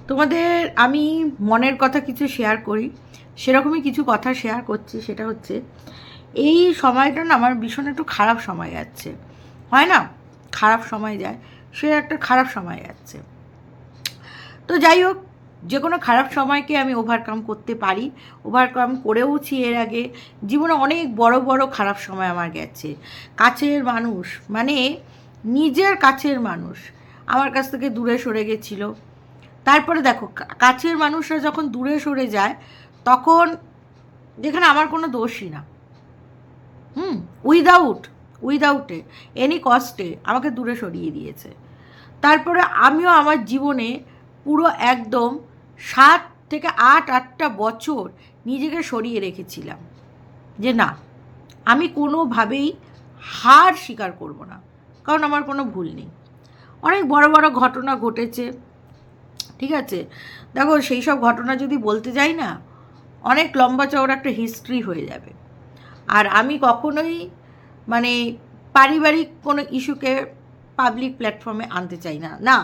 তোমাদের আমি মনের কথা কিছু শেয়ার করি, সেরকমই কিছু কথা শেয়ার করছি। সেটা হচ্ছে এই সময়টা না আমার ভীষণ একটু খারাপ সময় যাচ্ছে, হয় না? খারাপ সময় যায়, সে একটা খারাপ সময় যাচ্ছে। তো যাই হোক, যে কোনো খারাপ সময়কে আমি ওভারকাম করতে পারি, ওভারকাম করেওছি এর আগে। জীবনে অনেক বড় বড় খারাপ সময় আমার গেছে। কাছের মানুষ, মানে নিজের কাছের মানুষ আমার কাছ থেকে দূরে সরে গেছিলো। তারপরে দেখো, কাছের মানুষরা যখন দূরে সরে যায় তখন, যেখানে আমার কোনো দোষই না, হুম, উইদাউটে এনি কস্টে আমাকে দূরে সরিয়ে দিয়েছে। তারপরে আমিও আমার জীবনে পুরো একদম 7 থেকে 8টা বছর নিজেকে সরিয়ে রেখেছিলাম যে না, আমি কোনোভাবেই হার স্বীকার করব না, কারণ আমার কোনো ভুল নেই। অনেক বড় বড় ঘটনা ঘটেছে, ঠিক আছে? দেখো, সেই সব ঘটনা যদি বলতে যাই না, অনেক লম্বা চওড়া একটা হিস্ট্রি হয়ে যাবে। আর আমি কখনোই মানে পারিবারিক কোনো ইস্যুকে পাবলিক প্ল্যাটফর্মে আনতে চাই না। না,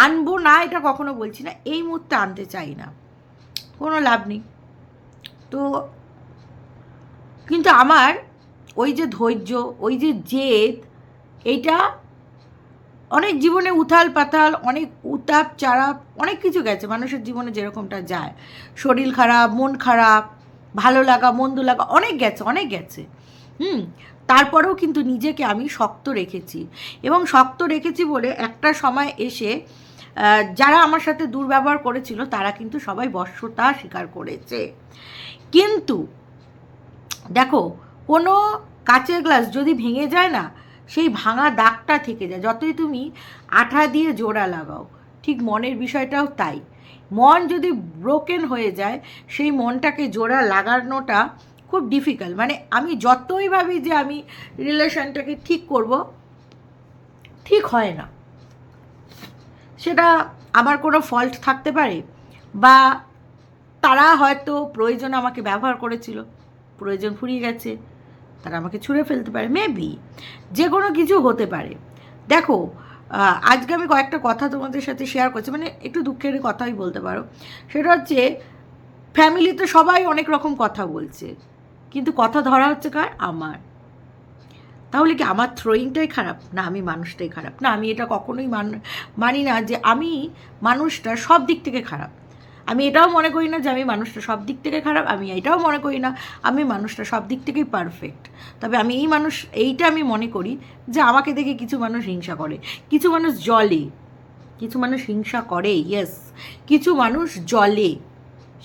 আনবো না এটা কখনো বলছি না, এই মুহূর্তে আনতে চাই না, কোনো লাভ নেই। তো কিন্তু আমার ওই যে ধৈর্য, ওই যে জেদ, এইটা অনেক জীবনে উথাল পাতাল, অনেক উতাপ চারাপ, অনেক কিছু গেছে মানুষের জীবনে, যেরকমটা যায়। শরীর খারাপ, মন খারাপ, ভালো লাগা, মন্দ লাগা, অনেক গেছে, অনেক গেছে। তারপরেও কিন্তু নিজেকে আমি শক্ত রেখেছি, এবং শক্ত রেখেছি বলে একটা সময় এসে যারা আমার সাথে দুর্ব্যবহার করেছিল তারা কিন্তু সবাই বশ্যতা স্বীকার করেছে। কিন্তু দেখো, কোনো কাচের গ্লাস যদি ভেঙে যায় না, সেই ভাঙা দাগটা থেকে যায়, যতই তুমি আঠা দিয়ে জোড়া লাগাও। ঠিক মনের বিষয়টাও তাই। মন যদি ব্রোকেন হয়ে যায়, সেই মনটাকে জোড়া লাগানোটা খুব ডিফিকাল্ট। মানে আমি যতই ভাবি যে আমি রিলেশনটাকে ঠিক করব, ঠিক হয় না। সেটা আমার কোনো ফল্ট থাকতে পারে, বা তারা হয়তো প্রয়োজনে আমাকে ব্যবহার করেছিল, প্রয়োজন ফুরিয়ে গেছে, তারা আমাকে ছুঁড়ে ফেলতে পারে, মেবি যে কোনো কিছু হতে পারে। দেখো, আজকে আমি কয়েকটা কথা তোমাদের সাথে শেয়ার করছি, মানে একটু দুঃখের কথাই বলতে পারো। সেটা হচ্ছে, ফ্যামিলিতে সবাই অনেক রকম কথা বলছে, কিন্তু কথা ধরা হচ্ছে কার? আমার। তাহলে কি আমার থ্রোয়িংটাই খারাপ? না, আমি মানুষটাই খারাপ। না, আমি এটা কখনোই মানি না যে আমি মানুষটা সব দিক থেকে খারাপ। আমি এটাও মনে করি না যে আমি মানুষটা সব দিক থেকে খারাপ। আমি এটাও মনে করি না আমি মানুষটা সব দিক থেকেই পারফেক্ট। তবে আমি এইটা আমি মনে করি যে আমাকে দেখে কিছু মানুষ হিংসা করে, কিছু মানুষ জ্বলে, কিছু মানুষ হিংসা করে, ইয়েস, কিছু মানুষ জ্বলে।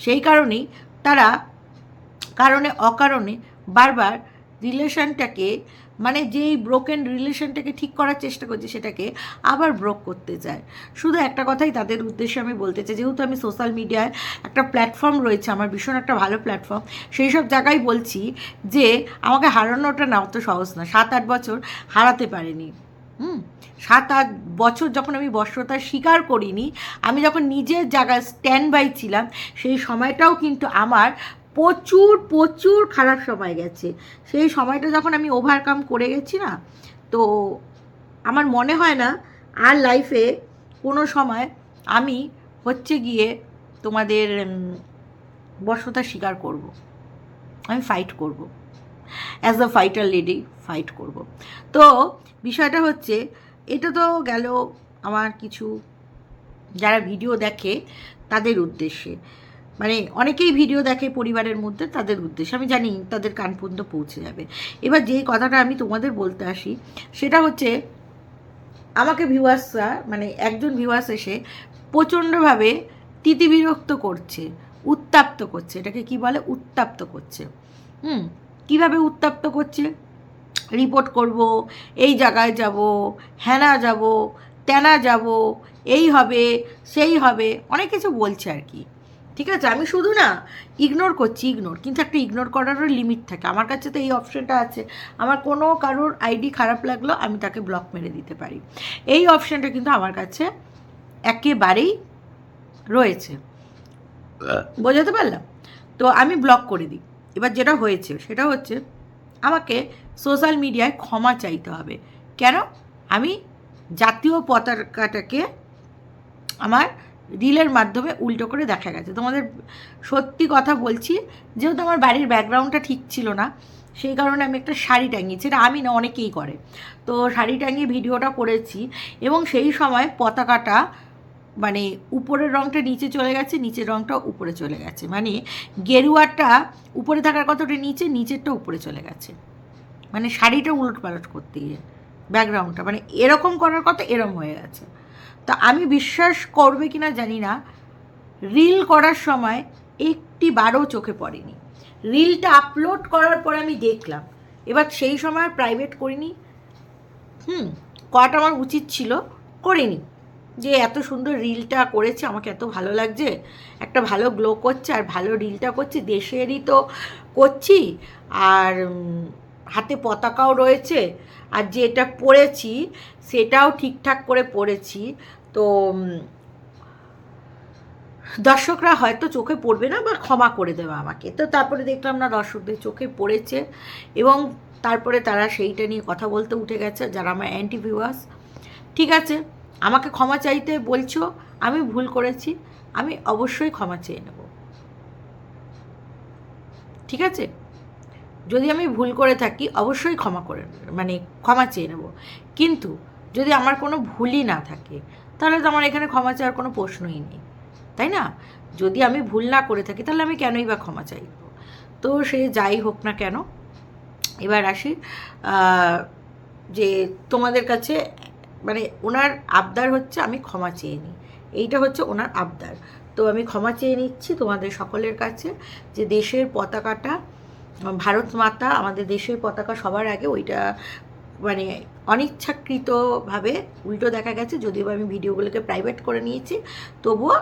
সেই কারণেই তারা কারণে অকারণে বারবার রিলেশনটাকে, মানে যেই ব্রোকেন রিলেশনটাকে ঠিক করার চেষ্টা করছে সেটাকে আবার ব্রোক করতে চায়। শুধু একটা কথাই তাদের উদ্দেশ্যে আমি বলতে চাই, যেহেতু আমি সোশ্যাল মিডিয়ায় একটা প্ল্যাটফর্ম রয়েছে আমার, ভীষণ একটা ভালো প্ল্যাটফর্ম, সেই সব জায়গায় বলছি যে আমাকে হারানোটা না অত সহজ না। 7-8 বছর হারাতে পারিনি। 7-8 বছর যখন আমি বশ্যতা স্বীকার করিনি, আমি যখন নিজের জায়গায় স্ট্যান্ড বাই ছিলাম, সেই সময়টাও কিন্তু আমার প্রচুর প্রচুর খারাপ সময় গেছে। সেই সময়টা যখন আমি ওভারকাম করে গেছি না, তো আমার মনে হয় না আর লাইফে কোনো সময় আমি হচ্ছে গিয়ে তোমাদের বশ্যতা স্বীকার করব। আমি ফাইট করব, as a fighter lady fight করব। তো বিষয়টা হচ্ছে, এটা তো গেল আমার কিছু যারা ভিডিও দেখে তাদের উদ্দেশ্যে, মানে অনেকেই ভিডিও দেখে পরিবারের মধ্যে, তাদের উদ্দেশ্যে আমি জানি তাদের কান পর্যন্ত পৌঁছে যাবে। এবার যেই কথাটা আমি তোমাদের বলতে আসি, সেটা হচ্ছে, আমাকে ভিউয়ার্সরা, মানে একজন ভিউয়ার্স এসে প্রচণ্ডভাবে তিতিবিরক্ত করছে, উত্তাপ্ত করছে। এটাকে কি বলে? উত্তাপ্ত করছে। কিভাবে উত্তাপ্ত করছে? রিপোর্ট করব, এই জায়গায় যাব, হ্যানা যাব, ত্যানা যাব, এই হবে, সেই হবে, অনেক কিছু বলছে আর কি। ঠিক আছে, আমি শুধু না ইগনোর করছি, কিন্তু একটা ইগনোর করারও লিমিট থাকে। আমার কাছে তো এই অপশানটা আছে, আমার কোনো কারোর আইডি খারাপ লাগলো আমি তাকে ব্লক মেরে দিতে পারি, এই অপশানটা কিন্তু আমার কাছে একেবারেই রয়েছে। বোঝাতে পারলাম? তো আমি ব্লক করে দিই। এবার যেটা হয়েছে সেটা হচ্ছে, আমাকে সোশ্যাল মিডিয়ায় ক্ষমা চাইতে হবে। কেন? আমি জাতীয় পতাকাটাকে আমার রিলের মাধ্যমে উল্টো করে দেখা গেছে। তোমাদের সত্যি কথা বলছি, যেহেতু আমার বাড়ির ব্যাকগ্রাউন্ডটা ঠিক ছিল না, সেই কারণে আমি একটা শাড়ি টাঙিয়েছি। এটা আমি না, অনেকেই করে। তো শাড়ি টাঙিয়ে ভিডিওটা করেছি, এবং সেই সময় পতাকাটা মানে উপরের রঙটা নিচে চলে গেছে, নিচের রঙটা উপরে চলে গেছে, মানে গেরুয়াটা উপরে থাকার কথাটা নিচে, নিচেরটা উপরে চলে গেছে, মানে শাড়িটা উলট পালট করতে গিয়ে ব্যাকগ্রাউন্ডটা মানে এরকম করার কথা এরম হয়ে গেছে। তা আমি বিশ্বাস করবে কি না জানি না, রিল করার সময় একটি বারও চোখে পড়েনি। রিলটা আপলোড করার পর আমি দেখলাম, এবার সেই সময় প্রাইভেট করিনি, করাটা আমার উচিত ছিল, করিনি। যে এত সুন্দর রিলটা করেছে, আমাকে এত ভালো লাগছে, একটা ভালো গ্লো করছে আর ভালো রিলটা করছি, দেশেরই তো করছি, আর হাতে পতাকাও রয়েছে, আর যেটা পরেছি সেটাও ঠিকঠাক করে পরেছি। তো দর্শকরা হয়তো চোখে পড়বে না বা ক্ষমা করে দেবে আমাকে। তো তারপরে দেখলাম না, দর্শকদের চোখে পড়েছে, এবং তারপরে তারা সেইটা নিয়ে কথা বলতে উঠে গেছে, যারা আমার অ্যান্টি ভিউয়ার্স। ঠিক আছে, আমাকে ক্ষমা চাইতে বলছো, আমি ভুল করেছি, আমি অবশ্যই ক্ষমা চেয়ে নেব। ঠিক আছে, যদি আমি ভুল করে থাকি অবশ্যই ক্ষমা চেয়ে নেব। কিন্তু যদি আমার কোনো ভুলই না থাকে, তাহলে তো আমার এখানে ক্ষমা চাওয়ার কোনো প্রশ্নই নেই, তাই না? যদি আমি ভুল না করে থাকি, তাহলে আমি কেনই বা ক্ষমা চাইব? তো সে যাই হোক না কেন, এবার আসি যে তোমাদের কাছে, মানে ওনার আবদার হচ্ছে আমি ক্ষমা চেয়ে নিই, এইটা হচ্ছে ওনার আবদার। তো আমি ক্ষমা চেয়ে নিচ্ছি তোমাদের সকলের কাছে, যে দেশের পতাকাটা, ভারত মাতা আমাদের দেশের পতাকা সবার আগে, ওইটা মানে অনিচ্ছাকৃতভাবে উল্টো দেখা গেছে, যদিও আমি ভিডিওগুলোকে প্রাইভেট করে নিয়েছি, তবুও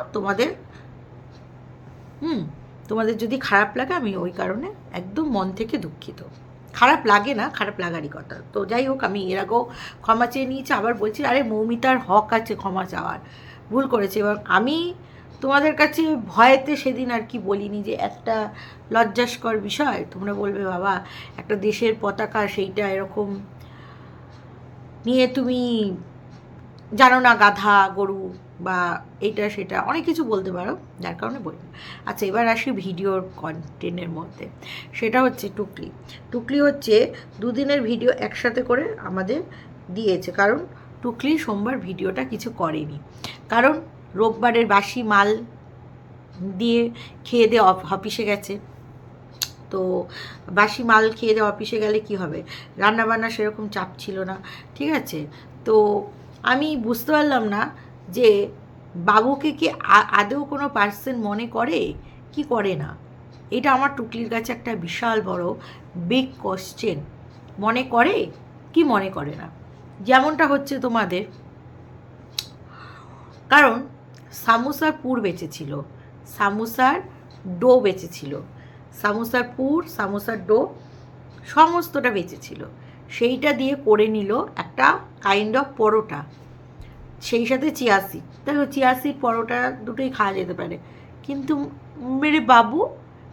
তোমাদের যদি খারাপ লাগে, আমি ওই কারণে একদম মন থেকে দুঃখিত। খারাপ লাগে না, খারাপ লাগারই কথা। তো যাই হোক, আমি এর আগেও ক্ষমা চেয়ে নিয়েছি, আবার বলছি, আরে মৌমিতার হক আছে ক্ষমা চাওয়ার, ভুল করেছে। এবং আমি তোমাদের কাছে ভয়েতে সেদিন আর কি বলিনি, যে একটা লজ্জাস্কর বিষয়, তোমরা বলবে বাবা একটা দেশের পতাকা, সেইটা এরকম নিয়ে তুমি জানো না, গাধা গরু বা এটা সেটা অনেক কিছু বলতে পারো, যার কারণে বলি। আচ্ছা, এবার আসি ভিডিওর কন্টেন্টের মধ্যে। সেটা হচ্ছে টুকলি হচ্ছে দুদিনের ভিডিও একসাথে করে আমাদের দিয়েছে, কারণ টুকলি সোমবার ভিডিওটা কিছু করেনি, কারণ রোববারের বাসি মাল দিয়ে খেয়ে দিয়ে অফিসে গেছে। তো বাসি মাল খেয়ে দিয়ে অফিসে গেলে কি হবে, রান্নাবান্না সেরকম চাপ ছিল না, ঠিক আছে? তো আমি বুঝতে পারলাম না যে বাবুকে কি আদৌ কোনো পার্সন মনে করে কি করে না। এটা আমার টুকলির কাছে একটা বিশাল বড় বিগ কোশ্চেন। মনে করে কি মনে করে না, যেমনটা হচ্ছে তোমাদের, কারণ সামোসার পুর বেঁচেছিল, সামোসার ডো বেঁচেছিল, সামোসার পুর, সামোসার ডো সমস্তটা বেঁচেছিল, সেইটা দিয়ে করে নিল একটা কাইন্ড অফ পরোটা, সেই সাথে চিয়া সিড। দেখো, চিয়া সিড পরোটা দুটোই খাওয়া যেতে পারে, কিন্তু মেরে বাবু,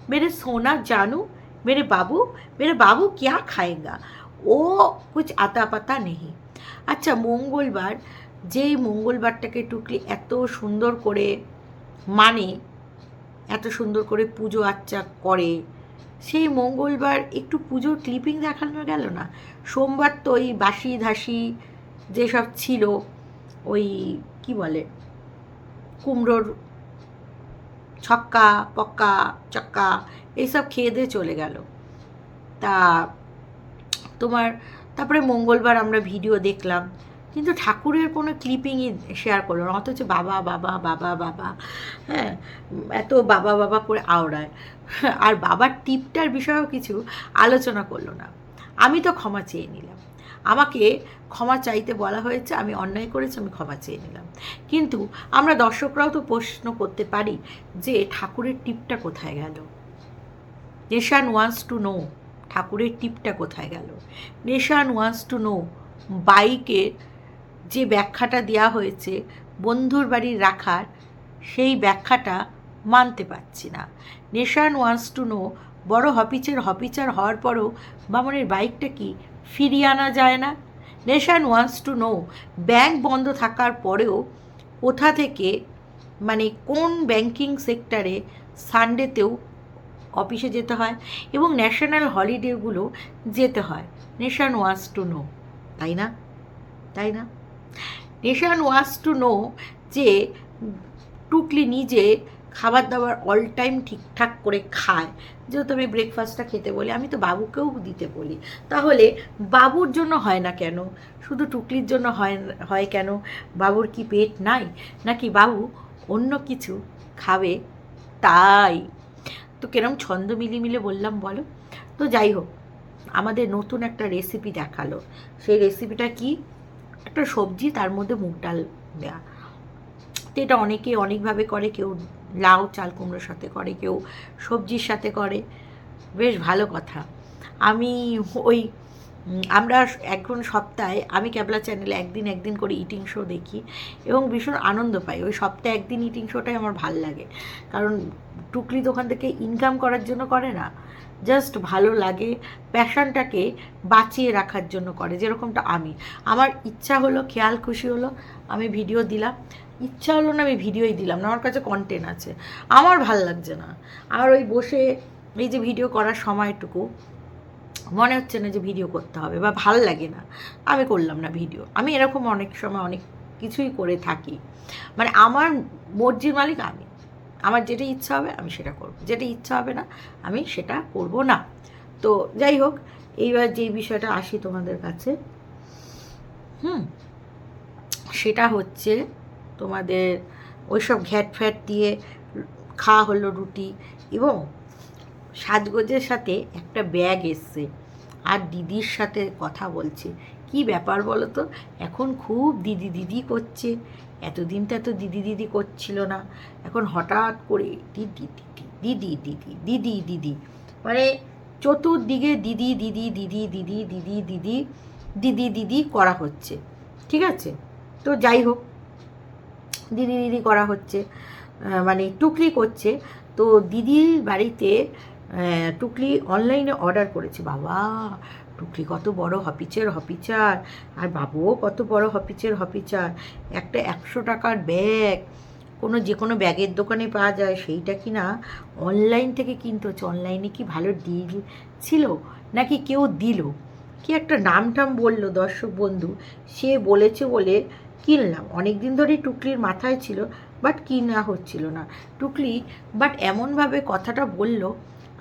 मेरे सोना जानू, मेरे बाबू क्या खाएगा, ও কুছ আতা পাতা নেই। আচ্ছা, মঙ্গলবার, যেই মঙ্গলবারটাকে টুকলি এত সুন্দর করে মানে, এত সুন্দর করে পুজো আর্চা করে, সেই মঙ্গলবার একটু পুজোর ক্লিপিং দেখানো গেল না? সোমবার তো ওই বাসি ধাসি যেসব ছিল, ওই কি বলে, কুমড়োর ছক্কা পক্কা চক্কা, এইসব খেয়ে দিয়ে চলে গেল। তা তারপরে মঙ্গলবার আমরা ভিডিও দেখলাম, কিন্তু ঠাকুরের কোনো ক্লিপিংই শেয়ার করলো না, অথচ বাবা বাবা বাবা বাবা, হ্যাঁ, এত বাবা বাবা করে আওড়ায়, আর বাবার টিপটার বিষয়েও কিছু আলোচনা করলো না। আমি তো ক্ষমা চেয়ে নিলাম, আমাকে ক্ষমা চাইতে বলা হয়েছে, আমি অন্যায় করেছি, আমি ক্ষমা চেয়ে নিলাম। কিন্তু আমরা দর্শকরাও তো প্রশ্ন করতে পারি যে ঠাকুরের টিপটা কোথায় গেল? নেশান ওয়ান্টস টু নো, ঠাকুরের টিপটা কোথায় গেল? নেশান ওয়ান্টস টু নো, বাইকের যে ব্যাখ্যাটা দেওয়া হয়েছে বন্ধুর বাড়ির রাখার, সেই ব্যাখ্যাটা মানতে পারছি না। নেশান ওয়ান্টস টু নো, বড় হপিচার হওয়ার পরও বামনের বাইকটা কি ফিরিয়ে আনা যায় না? Nation wants to know, bank বন্ধ থাকার পরেও কোথা থেকে মানে কোন ব্যাংকিং সেক্টরে সানডেতেও অফিসে যেতে হয় এবং ন্যাশনাল হলিডেগুলো যেতে হয়? নেশান ওয়াজ টু নো, তাই না? তাই না? নেশান ওয়াজ টু নো যে টুকলি নিজে খাবার দাবার অল টাইম ঠিকঠাক করে খায়। যেহেতু আমি ব্রেকফাস্টটা খেতে বলি, আমি তো বাবুকেও দিতে বলি, তাহলে বাবুর জন্য হয় না কেন? শুধু টুকলির জন্য হয় কেন? বাবুর কি পেট নাই, নাকি বাবু অন্য কিছু খাবে তাই? তো কেরম ছন্দ মিলিয়ে বললাম বলো। তো যাই হোক, আমাদের নতুন একটা রেসিপি দেখালো। সেই রেসিপিটা কি? একটা সবজি, তার মধ্যে মুগ ডাল দেওয়া। তো এটা অনেকে অনেকভাবে করে, কেউ লাউ চাল কুমড়োর সাথে করে, কেউ সবজির সাথে করে, বেশ ভালো কথা। আমি ওই আমরা এখন সপ্তাহে, আমি ক্যাবলা চ্যানেলে একদিন করে ইটিং শো দেখি এবং ভীষণ আনন্দ পাই। ওই সপ্তাহে একদিন ইটিং শোটাই আমার ভাল লাগে, কারণ টুকলি দোকান থেকে ইনকাম করার জন্য করে না, জাস্ট ভালো লাগে, প্যাশনটাকে বাঁচিয়ে রাখার জন্য করে। যেরকমটা আমার ইচ্ছা হলো, খেয়াল খুশি হলো, আমি ভিডিও দিলাম, ইচ্ছা হলো না আমি ভিডিওই দিলাম না, আমার কাছে কন্টেন্ট আছে, আমার ভাল লাগছে না। আর ওই বসে এই যে ভিডিও করার সময়টুকু মনে হচ্ছে না যে ভিডিও করতে হবে, বা ভাল লাগে না, আমি করলাম না ভিডিও। আমি এরকম অনেক সময় অনেক কিছুই করে থাকি, মানে আমার মর্জির মালিক আমি, আমার যেটা ইচ্ছা হবে আমি সেটা করব, যেটা ইচ্ছা হবে না আমি সেটা করব না। তো যাই হোক, এইবার যেই বিষয়টা আসি তোমাদের কাছে, সেটা হচ্ছে তোমাদের ওইসব ঘ্যাট ফ্যাট দিয়ে খাওয়া হলো রুটি, এবং সাজগোজের সাথে একটা ব্যাগ এসছে, আর দিদির সাথে কথা বলছে। কি ব্যাপার বলো তো, এখন খুব দিদি দিদি করছে, এতদিন তো এত দিদি দিদি করছিল না, এখন হঠাৎ করে দিদি দিদি দিদি দিদি দিদি দিদি, মানে চতুর্দিকে দিদি দিদি দিদি দিদি দিদি দিদি দিদি দিদি করা হচ্ছে। ঠিক আছে, তো যাই হোক, দিদি দিদি করা হচ্ছে, মানে টুকলি করছে। তো দিদির বাড়িতে টুকলি অনলাইনে অর্ডার করেছে। বাবা, টুকলি কত বড় হপিচার, আর বাবুও কত বড় হপিচার। একটা 100 টাকার ব্যাগ যে কোনো ব্যাগের দোকানে পাওয়া যায়, সেইটা কি না অনলাইন থেকে কিনতে হচ্ছে। অনলাইনে কি ভালো ডিল ছিল, নাকি কেউ দিল, কি একটা নাম বললো দর্শক বন্ধু, সে বলেছে বলে কিনলাম। অনেক দিন ধরেই টুকলির মাথায় ছিল, বাট কিনা হচ্ছিল না টুকলি। বাট এমনভাবে কথাটা বলল,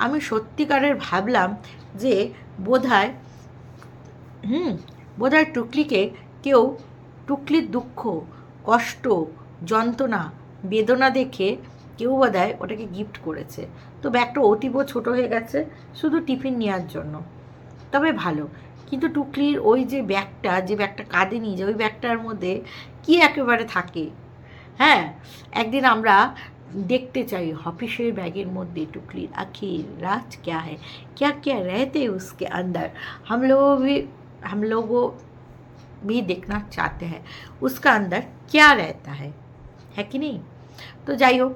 আমি সত্যিকারের ভাবলাম যে বোধহয় টুকলিকে কেউ টুকলির দুঃখ, কষ্ট, যন্ত্রণা, বেদনা দেখে কেউ বোধহয় ওটাকে গিফট করেছে। তো ব্যাগটা অতীব ছোট হয়ে গেছে, শুধু টিফিন নেওয়ার জন্য, তবে ভালো। কিন্তু টুকলির ওই যে ব্যাগটা কাঁধে নিয়ে যায়, ওই ব্যাগটার মধ্যে কি একেবারে থাকে। হ্যাঁ, একদিন আমরা देखते चाहिए ऑफिशियल बैगेर मध्य टुकली आखिर राज क्या है, क्या क्या रहते उसके अंदर, हम लोगों भी देखना चाहते हैं उसका अंदर क्या रहता है कि नहीं? तो যাই হোক,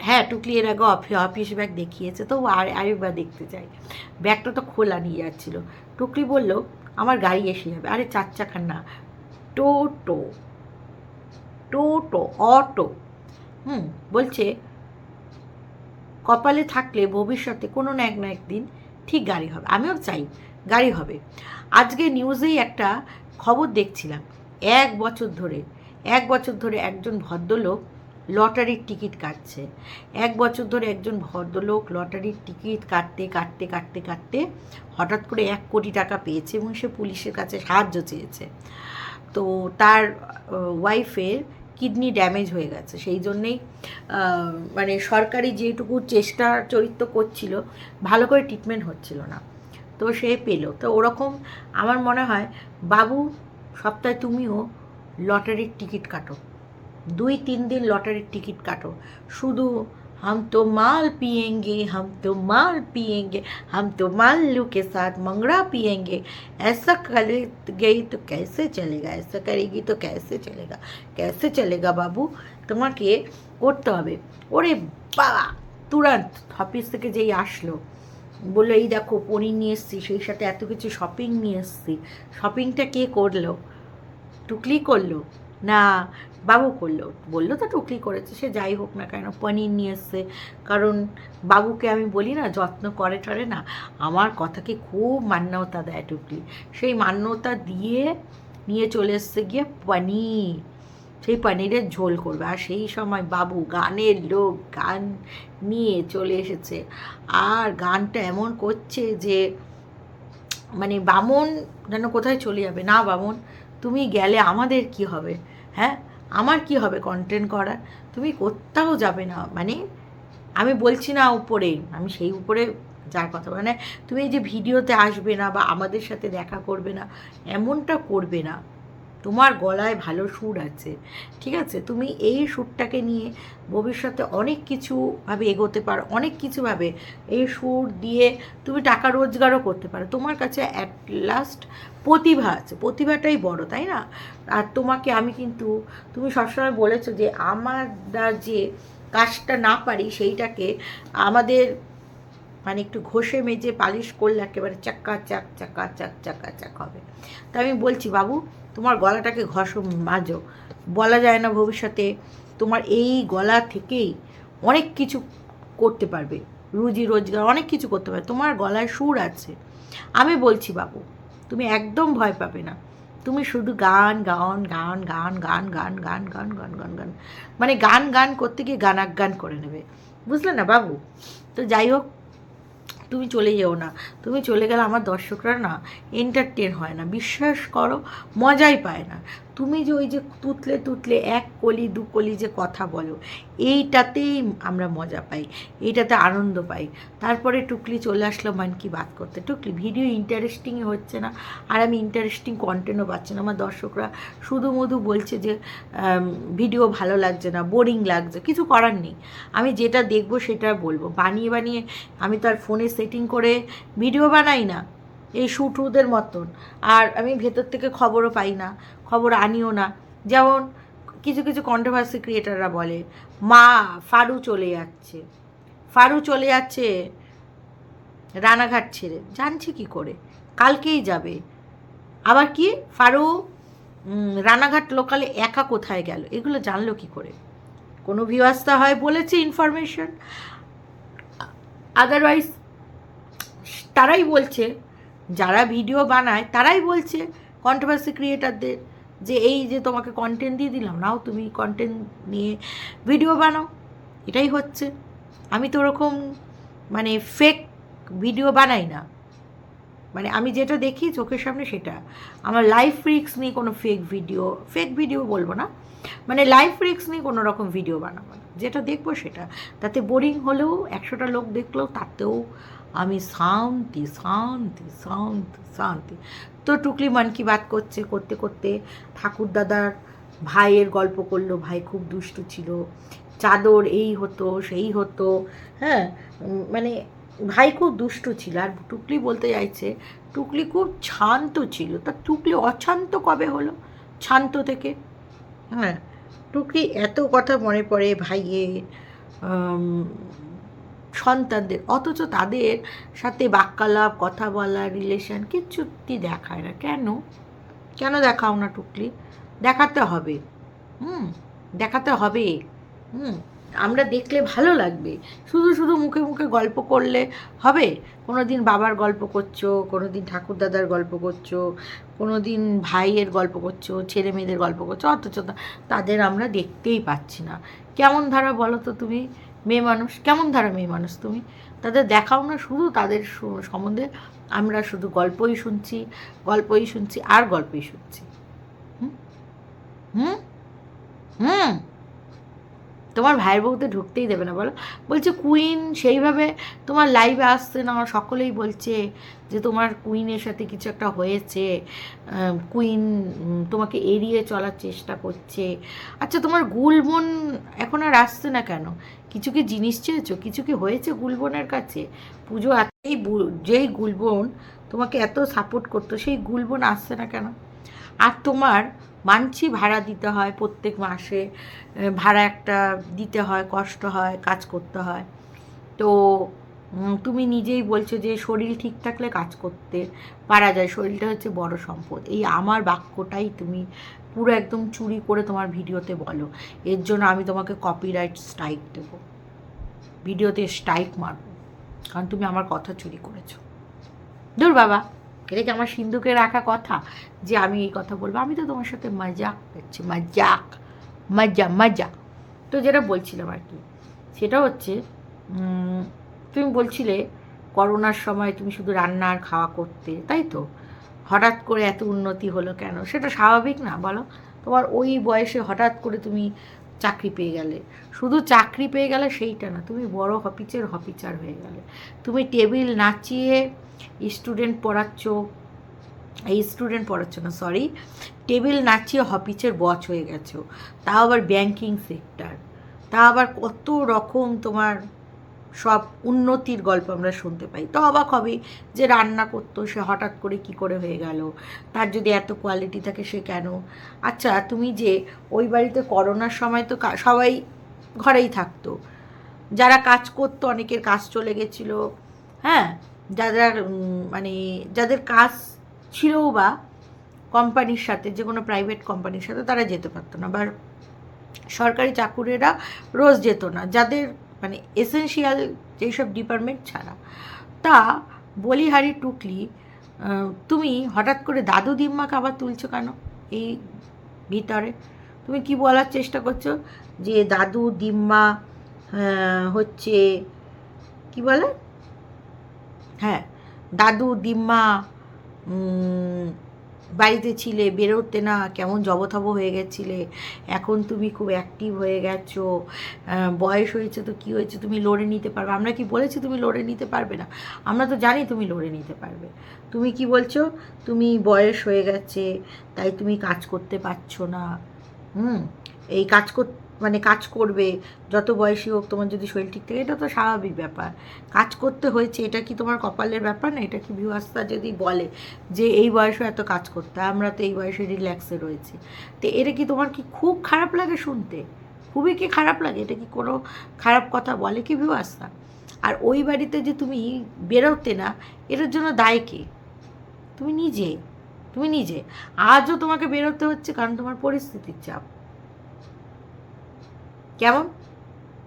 হ্যাঁ টুকলি এর আগে অফিস ব্যাগ দেখিয়েছে, তো আরেকবার দেখতে চাই। ব্যাগটা তো খোলা নিয়ে যাচ্ছিল। টুকলি বলল আমার গাড়ি এসে যাবে। আরে 4 চাকার না, টোটো অটো। বলছে কপালে থাকলে ভবিষ্যতে কোনো না একদিন ঠিক গাড়ি হবে। আমিও চাই গাড়ি হবে। আজকে নিউজেই একটা খবর দেখছিলাম, 1 বছর ধরে একজন ভদ্রলোক লটারির টিকিট কাটছে। 1 বছর ধরে একজন ভদ্রলোক লটারির টিকিট কাটতে হঠাৎ করে 1 কোটি টাকা পেয়েছে, এবং সে পুলিশের কাছে সাহায্য চেয়েছে। তো তার ওয়াইফের কিডনি ড্যামেজ হয়ে গেছে, সেই জন্যেই মানে সরকারি যেটুকু চেষ্টা চরিত্র করছিল, ভালো করে ট্রিটমেন্ট হচ্ছিল না, তো সে পেলো। তো ওরকম আমার মনে হয় বাবু, সপ্তাহে তুমিও লটারির টিকিট কাটো, 2-3 দিন লটারির টিকিট কাটো, শুধু हम तो माल पिएंगे, हम तो माल्लू के साथ मंगड़ा पिएंगे, ऐसा करेगी तो कैसे चलेगा बाबू, তোমাকে করতে হবে। ওরে বাবা, তুরন্ত অফিস থেকে যেই আসলো, বললো এই দেখো পনির নিয়ে এসছি, সেই সাথে এত কিছু শপিং নিয়ে এসছি। শপিংটা কে করলো? টুকলি করলো। না, বাবু করলো, বললো তো টুকলি করেছে, সে যাই হোক না কেন পনির নিয়ে এসছে। কারণ বাবুকে আমি বলি না যত্ন করে টরে না, আমার কথাকে খুব মান্যতা দেয় টুকলি, সেই মান্যতা দিয়ে নিয়ে চলে এসছে গিয়ে পনির, সেই পনিরের ঝোল করবে। আর সেই সময় বাবু গানের লোক, গান নিয়ে চলে এসেছে, আর গানটা এমন করছে যে মানে বামন যেন কোথায় চলে যাবে। না বামন, তুমি গেলে আমাদের কি হবে? হ্যাঁ, আমার কি হবে কন্টেন্ট করার? তুমি কোথাও যাবে না। মানে আমি বলছি না উপরে, আমি সেই উপরে যার কথা, মানে তুমি এই যে ভিডিওতে আসবে না বা আমাদের সাথে দেখা করবে না, এমনটা করবে না। তোমার গলায় ভালো সুর আছে, ঠিক আছে, তুমি এই সুরটাকে নিয়ে ভবিষ্যতে অনেক কিছুভাবে এগোতে পারো, অনেক কিছুভাবে এই সুর দিয়ে তুমি টাকা রোজগারও করতে পারো। তোমার কাছে অ্যাট লাস্ট প্রতিভা আছে, প্রতিভাটাই বড়, তাই না? আর তোমাকে আমি কিন্তু, তুমি সবসময় বলেছো যে আমরা যে কাজটা না পারি সেইটাকে আমাদের মানে একটু ঘষে মেজে পালিশ করলে একেবারে চাক্কা চাক চাকা চাক চাকা চাক হবে। তা আমি বলছি বাবু, তোমার গলাটাকে ঘষো, মাজো। বলা যায় না ভবিষ্যতে তোমার এই গলা থেকেই অনেক কিছু করতে পারবে, রুজি রোজগার অনেক কিছু করতে পারবে, তোমার গলায় সুর আছে। আমি বলছি বাবু, তুমি একদম ভয় পাবে না। তুমি শুধু গান গান গান গান গান গান গান গান গান গান গান মানে গান গান করতে গিয়ে গান করে নেবে, বুঝলে না বাবু? তো যাই হোক, তুমি চলে যেও না। তুমি চলে গেলে আমার দর্শকরা না এন্টারটেন হয় না, বিশ্বাস করো, মজাই পায় না। তুমি যে ওই যে তুতলে তুতলে এক কলি দু কলি যে কথা বলো, এইটাতেই আমরা মজা পাই, এইটাতে আনন্দ পাই। তারপরে টুকলি চলে আসলো মন কি বাত করতে। টুকলি ভিডিও ইন্টারেস্টিংই হচ্ছে না, আর আমি ইন্টারেস্টিং কন্টেন্টও পাচ্ছি না। আমার দর্শকরা শুধু মধু বলছে যে ভিডিও ভালো লাগছে না, বোরিং লাগছে। কিছু করার নেই, আমি যেটা দেখবো সেটা বলবো। বানিয়ে বানিয়ে আমি তো আর ফোনে সেটিং করে ভিডিও বানাই না এই শুটুদের মতন, আর আমি ভেতর থেকে খবরও পাই না, খবর আনিও না। যেমন কিছু কিছু কন্ট্রোভার্সি ক্রিয়েটাররা বলে মা ফারু চলে যাচ্ছে, ফারু চলে যাচ্ছে রানাঘাট ছেড়ে। জানছি কি করে? কালকেই যাবে। আবার কি ফারু রানাঘাট লোকালে একা কোথায় গেল, এগুলো জানলো কি করে? কোনো ভিউয়ার্সটা হয় বলেছে ইনফরমেশন, আদারওয়াইজ তারাই বলছে, যারা ভিডিও বানায় তারাই বলছে কন্ট্রোভার্সি ক্রিয়েটারদের যে এই যে তোমাকে কন্টেন্ট দিয়ে দিলাম, নাও তুমি কন্টেন্ট নিয়ে ভিডিও বানাও। এটাই হচ্ছে। আমি তো ওরকম মানে ফেক ভিডিও বানাই না, মানে আমি যেটা দেখি চোখের সামনে সেটা। আমার লাইফ রিস্ক নিয়ে কোনো ফেক ভিডিও বলবো না, মানে লাইফ রিস্ক নিয়ে কোনো রকম ভিডিও বানাবো না। যেটা দেখবো সেটা, তাতে বোরিং হলেও 100টা লোক দেখলেও তাতেও আমি শান্তি শান্তি শান্তি শান্তি। তো টুকলি মন কি বাত করতে করতে ঠাকুর দাদার ভাইয়ের গল্প করলো। ভাই খুব দুষ্টু ছিল, চাদর এই হতো সেই হতো, হ্যাঁ, মানে ভাই খুব দুষ্টু ছিল। আর টুকলি বলতে চাইছে টুকলি খুব শান্ত ছিল। তা টুকলি অশান্ত কবে হলো শান্ত থেকে? হ্যাঁ, টুকলি এত কথা মনে পড়ে ভাইয়ের, সন্তানদের, অথচ তাদের সাথে বাক্যালাপ কথা বলা রিলেশন কিচ্ছুটি দেখায় না। কেন কেন দেখাও না টুকলি? দেখাতে হবে, দেখাতে হবে। আমরা দেখলে ভালো লাগবে। শুধু শুধু মুখে মুখে গল্প করলে হবে? কোনো দিন বাবার গল্প করছো, কোনো দিন ঠাকুরদাদার গল্প করছো, কোনো দিন ভাইয়ের গল্প করছো, ছেলে মেয়েদের গল্প করছো, অথচ তাদের আমরা দেখতেই পাচ্ছি না। কেমন ধারা বলো তো তুমি? মেয়ে মানুষ, কেমন ধারা মেয়ে মানুষ তুমি? তাদের দেখাও না, শুধু তাদের সম্বন্ধে আমরা শুধু গল্পই শুনছি, গল্পই শুনছি আর গল্পই শুনছি। হুম হুম হুম তোমার ভাইয়ের বউতে ঢুকতেই দেবে না বলো? বলছে কুইন সেইভাবে তোমার লাইভে আসছে না, সকলেই বলছে যে তোমার কুইনের সাথে কিছু একটা হয়েছে, কুইন তোমাকে এড়িয়ে চলার চেষ্টা করছে। আচ্ছা, তোমার গুলবোন এখন আর আসছে না কেন? কিছু কি জিনিস চেয়েছো? কিছু কি হয়েছে গুলবোনের কাছে? পুজো এই যেই গুলবোন তোমাকে এত সাপোর্ট করতো, সেই গুলবোন আসছে না কেন? আর তোমার মানছি ভাড়া দিতে হয় প্রত্যেক মাসে, ভাড়া একটা দিতে হয়, কষ্ট হয়, কাজ করতে হয়। তো তুমি নিজেই বলছো যে শরীর ঠিক থাকলে কাজ করতে পারা যায়, শরীরটা হচ্ছে বড় সম্পদ। এই আমার বাক্যটাই তুমি পুরো একদম চুরি করে তোমার ভিডিওতে বলো, এর জন্য আমি তোমাকে কপিরাইট স্ট্রাইক দেবো, ভিডিওতে স্ট্রাইক মারবো, কারণ তুমি আমার কথা চুরি করেছো। দূর বাবা, এটা কি আমার সিন্ধুকে রাখা কথা যে আমি এই কথা বলবো? আমি তো তোমার সাথে মজাক করছি, মজাক, মজা মজা। তো যেটা বলছিলাম আর কি, সেটা হচ্ছে তুমি বলছিলে করোনার সময় তুমি শুধু রান্না আর খাওয়া করতে, তাই তো? হঠাৎ করে এত উন্নতি হলো কেন? সেটা স্বাভাবিক না বলো? তোমার ওই বয়সে হঠাৎ করে তুমি চাকরি পেয়ে গেলে, শুধু চাকরি পেয়ে গেলে সেইটা না, তুমি বড় হপিচের হপিচার হয়ে গেলে। তুমি টেবিল নাচিয়ে স্টুডেন্ট পড়াচ্ছ, এই স্টুডেন্ট পড়াচ্ছ না সরি, টেবিল নাচিয়ে হপিচের বচ হয়ে গেছো, তাও আবার ব্যাংকিং সেক্টর, তা আবার কত রকম তোমার সব উন্নতির গল্প আমরা শুনতে পাই। তো অবাক হবে যে রান্না করতো সে হঠাৎ করে কি করে হয়ে গেল, তার যদি এত কোয়ালিটি থাকে সে কেন? আচ্ছা, তুমি যে ওই বাড়িতে করোনার সময় তো সবাই ঘরেই থাকতো, যারা কাজ করতো অনেকের কাজ চলে গেছিলো, হ্যাঁ, যাদের মানে যাদের কাজ ছিলও বা কোম্পানির সাথে, যে কোনো প্রাইভেট কোম্পানির সাথে, তারা যেতে পারতো না, বা সরকারি চাকুরিরা রোজ যেত না, যাদের মানে এসেনশিয়াল যেসব ডিপার্টমেন্ট ছাড়া। তা বলিহারি টুকলি, তুমি হঠাৎ করে দাদু দিম্মাকে আবার তুলছো কেন এই ভিতরে? তুমি কি বলার চেষ্টা করছো যে দাদু দিম্মা হচ্ছে কি বলে, হ্যাঁ, দাদু দিম্মা বাড়িতে ছিলে, বেরোতে না, কেমন জবথব হয়ে গেছিলে, এখন তুমি খুব অ্যাক্টিভ হয়ে গেছো, বয়স হয়েছে তো কী হয়েছে, তুমি লড়ে নিতে পারবে। আমরা কি বলেছি তুমি লড়ে নিতে পারবে না? আমরা তো জানি তুমি লড়ে নিতে পারবে। তুমি কি বলছো, তুমি বয়স হয়ে গেছে তাই তুমি কাজ করতে পারছো না, এই কাজ মানে কাজ করবে যত বয়সী হোক, তোমার যদি শরীর ঠিক থাকে, এটা তো স্বাভাবিক ব্যাপার। কাজ করতে হয়েছে, এটা কি তোমার কপালের ব্যাপার না? এটা কি ভিউয়ার্সরা যদি বলে যে এই বয়সে এত কাজ করতে, আমরা তো এই বয়সে রিল্যাক্সে রয়েছি, তো এটা কি তোমার কি খুব খারাপ লাগে শুনতে? খুবই কি খারাপ লাগে? এটা কি কোনো খারাপ কথা বলে কি ভিউয়ার্সরা? আর ওই বাড়িতে যে তুমি বেরোতে না, এটার জন্য দায় কে? তুমি নিজে। তুমি নিজে। আজও তোমাকে বেরোতে হচ্ছে কারণ তোমার পরিস্থিতির চাপ। কেমন?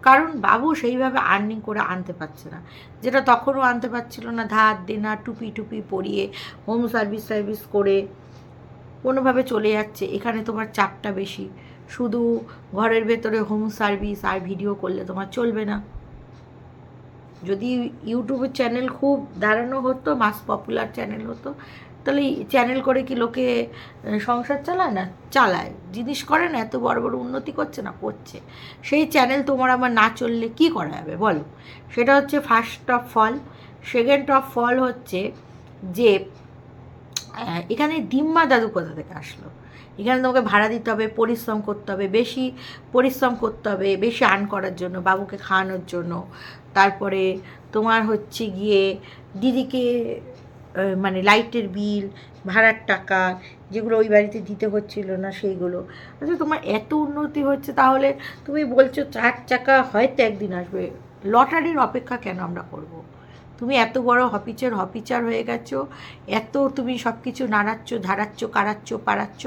কারণ বাবু সেইভাবে আর্নিং করে আনতে পারছে না, যেটা তখনও আনতে পারছিল না, ধার দেনা টুপি টুপি পরিয়ে হোম সার্ভিস করে কোনোভাবে চলে যাচ্ছে। এখানে তোমার চাপটা বেশি, শুধু ঘরের ভেতরে হোম সার্ভিস আর ভিডিও করলে তোমার চলবে না। যদি ইউটিউবের চ্যানেল খুব দাঁড়ানো হতো, মাস পপুলার চ্যানেল হতো, তাহলে চ্যানেল করে কি লোকে সংসার চালায় না? চালায়। জিনিস করে না? এত বড় বড় উন্নতি করছে না? করছে। সেই চ্যানেল তোমার আমার না চললে কি করা যাবে বলো? সেটা হচ্ছে first of all. Second of all হচ্ছে যে এখানে দিম্মা দাদু কোথা থেকে আসলো? এখানে তোমাকে ভাড়া দিতে হবে, পরিশ্রম করতে হবে, বেশি পরিশ্রম করতে হবে, বেশি আর্ন করার জন্য, বাবুকে খাওয়ানোর জন্য। তারপরে তোমার হচ্ছে গিয়ে দিদিকে মানে লাইটের বিল, ভাড়ার টাকা, যেগুলো ওই বাড়িতে দিতে হচ্ছিল না সেইগুলো। আচ্ছা, তোমার এত উন্নতি হচ্ছে, তাহলে তুমি বলছো 4 চাকা হয়তো একদিন আসবে, লটারির অপেক্ষা কেন আমরা করব? তুমি এত বড় হপিচার হয়ে গেছো, এত তুমি সব কিছু নাড়াচ্ছ ধারাচ্ছ কাড়াচ্ছ পাড়াচ্ছ,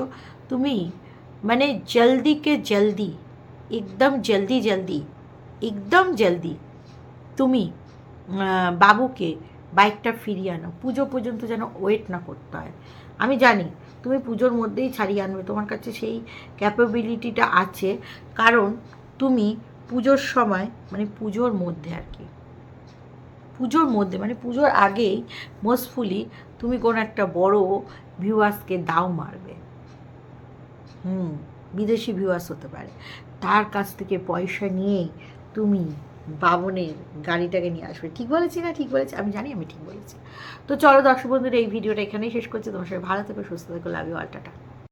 তুমি মানে জলদিকে জলদি, একদম জলদি তুমি বাবুকে বাইকটা ফিরিয়ে আনো, পুজো পর্যন্ত যেন ওয়েট না করতে হয়। আমি জানি তুমি পুজোর মধ্যেই ছাড়িয়ে আনবে, তোমার কাছে সেই ক্যাপাবিলিটিটা আছে, কারণ তুমি পুজোর সময় মানে পুজোর মধ্যে আর কি, পুজোর মধ্যে মানে পুজোর আগেই মোস্টফুলি তুমি কোনো একটা বড় ভিউয়ার্সকে দাও মারবে, বিদেশি ভিউয়ার্স হতে পারে, তার কাছ থেকে পয়সা নিয়েই তুমি বাবনের গাড়িটাকে নিয়ে আসবে। ঠিক বলেছি না? ঠিক বলেছি? আমি জানি আমি ঠিক বলেছি। তো চলো দর্শক বন্ধুরা, এই ভিডিওটা এখানেই শেষ করছি। তোমার সবাই ভালো থেকো, সুস্থ থেকো, লাভ ইউ অল, টাটা।